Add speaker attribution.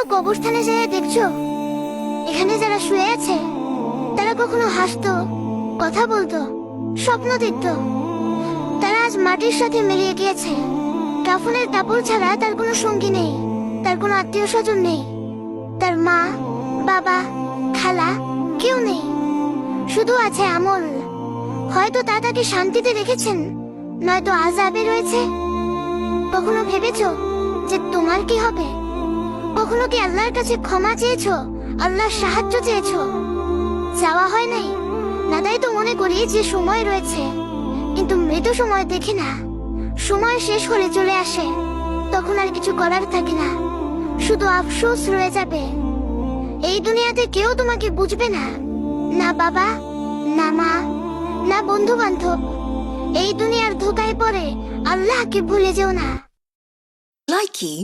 Speaker 1: কখনো কবরস্থানে যেয়ে দেখছো এখানে যারা শুয়ে আছে তারা কখনো হাসতো, কথা বলতো, স্বপ্ন দেখতো? তারা আজ মাটির সাথে মিলিয়ে গিয়েছে। কাফনের কাপড় ছাড়া তার কোনো সঙ্গী নেই, তার কোনো আত্মীয় স্বজন নেই, তার মা, বাবা, খালা কেউ নেই, শুধু আছে আমল। হয়তো তা তাকে শান্তিতে রেখেছেন, নয়তো আযাবে রয়েছে। কখনো ভেবেছো যে তোমার কি হবে? কখনো কি আল্লাহর কাছে ক্ষমা চেয়েছো, আল্লাহর সাহায্য চেয়েছো? চাওয়া হয় নাই না, তাই তো মনে করি যে সময় রয়েছে, কিন্তু মৃত সময় দেখি না। সময় শেষ হলে চলে আসে, তখন আর কিছু করার থাকে না, শুধু আফসোস রয়ে যাবে। এই দুনিয়াতে কেউ তোমাকে বুঝবে না, না বাবা, না মা, না বন্ধু বান্ধব। এই দুনিয়ার ধোকায় পড়ে আল্লাহকে ভুলে যেও না।
Speaker 2: Likey